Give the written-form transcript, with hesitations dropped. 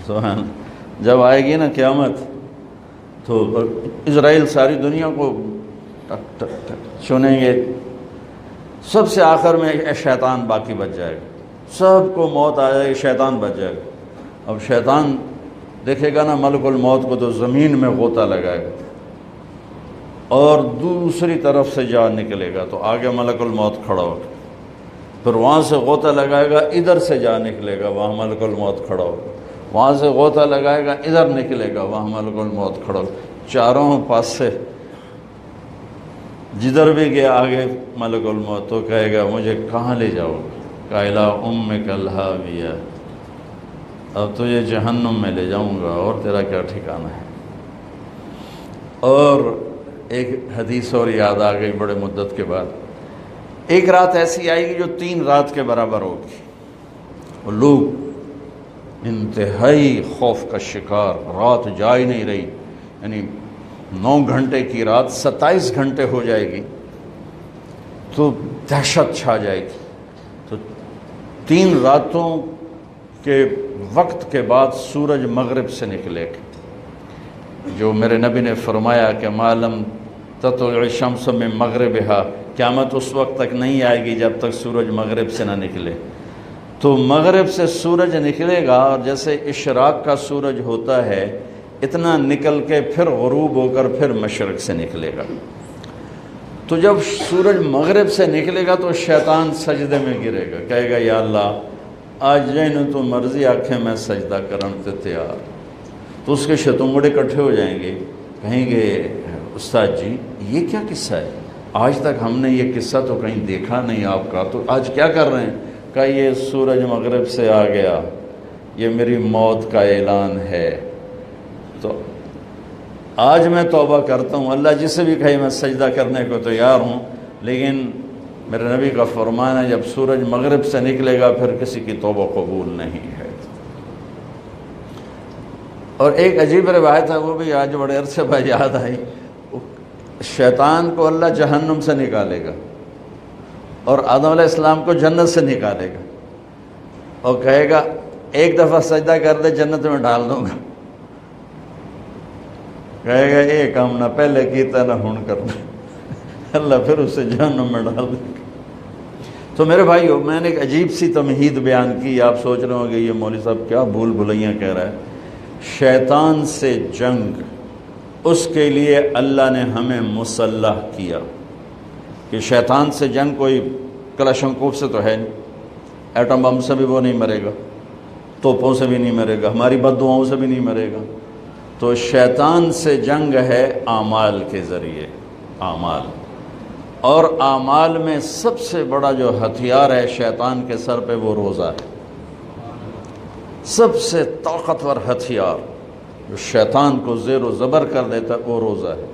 سبحان، جب آئے گی نا قیامت تو اسرائیل ساری دنیا کو چنیں گے، سب سے آخر میں شیطان باقی بچ جائے گا، سب کو موت آ جائے گی، شیطان بچ جائے گا۔ اب شیطان دیکھے گا نا ملک الموت کو تو زمین میں غوطہ لگائے گا اور دوسری طرف سے جان نکلے گا، تو آگے ملک الموت کھڑا ہوگا، پھر وہاں سے غوطہ لگائے گا، ادھر سے جان نکلے گا، وہاں ملک الموت کھڑا ہوگا، وہاں سے غوطہ لگائے گا، ادھر نکلے گا، وہاں ملک الموت کھڑا ہوگا، چاروں پاس سے جدھر بھی گیا آگے ملک الموت، تو کہے گا مجھے کہاں لے جاؤ گے؟ قائلہ امک الہاویہ، اب تجھے جہنم میں لے جاؤں گا اور تیرا کیا ٹھکانہ ہے۔ اور ایک حدیث اور یاد آ گئی بڑے مدت کے بعد، ایک رات ایسی آئے گی جو 3 رات کے برابر ہوگی، اور لوگ انتہائی خوف کا شکار، رات جا ہی نہیں رہی، یعنی 9 گھنٹے کی رات 27 گھنٹے ہو جائے گی تو دہشت چھا جائے گی۔ تو 3 راتوں کے وقت کے بعد سورج مغرب سے نکلے گا، جو میرے نبی نے فرمایا کہ معلوم تطلع الشمس من مغربہا، قیامت اس وقت تک نہیں آئے گی جب تک سورج مغرب سے نہ نکلے۔ تو مغرب سے سورج نکلے گا اور جیسے اشراق کا سورج ہوتا ہے اتنا نکل کے پھر غروب ہو کر پھر مشرق سے نکلے گا۔ تو جب سورج مغرب سے نکلے گا تو شیطان سجدے میں گرے گا، کہے گا یا اللہ آج جائیں تو مرضی آنکھیں میں سجدہ کرن تے تیار۔ تو اس کے شتنگڑے اکٹھے ہو جائیں گے، کہیں گے استاد جی یہ کیا قصہ ہے؟ آج تک ہم نے یہ قصہ تو کہیں دیکھا نہیں آپ کا، تو آج کیا کر رہے ہیں؟ کہ یہ سورج مغرب سے آ گیا، یہ میری موت کا اعلان ہے، تو آج میں توبہ کرتا ہوں، اللہ جسے بھی کہے میں سجدہ کرنے کو تیار ہوں، لیکن میرے نبی کا فرمان ہے جب سورج مغرب سے نکلے گا پھر کسی کی توبہ قبول نہیں ہے۔ اور ایک عجیب روایت ہے، وہ بھی آج بڑے عرصے بعد یاد آئی، شیطان کو اللہ جہنم سے نکالے گا اور آدم علیہ السلام کو جنت سے نکالے گا اور کہے گا ایک دفعہ سجدہ کر دے جنت میں ڈال دوں گا، کہے گا یہ کام نہ پہلے کیتا نہ ہن کرنا، اللہ پھر اسے جہنم میں ڈال دے گا۔ تو میرے بھائیو، میں نے ایک عجیب سی تمہید بیان کی، آپ سوچ رہے ہوں گے یہ مولوی صاحب کیا بھول بھلیاں کہہ رہا ہے۔ شیطان سے جنگ، اس کے لیے اللہ نے ہمیں مسلح کیا کہ شیطان سے جنگ کوئی کلاشنکوف سے تو ہے نہیں، ایٹم بم سے بھی وہ نہیں مرے گا، توپوں سے بھی نہیں مرے گا، ہماری بد دعاؤں سے بھی نہیں مرے گا۔ تو شیطان سے جنگ ہے اعمال کے ذریعے، اعمال، اور اعمال میں سب سے بڑا جو ہتھیار ہے شیطان کے سر پہ وہ روزہ ہے، سب سے طاقتور ہتھیار جو شیطان کو زیر و زبر کر دیتا ہے وہ روزہ ہے۔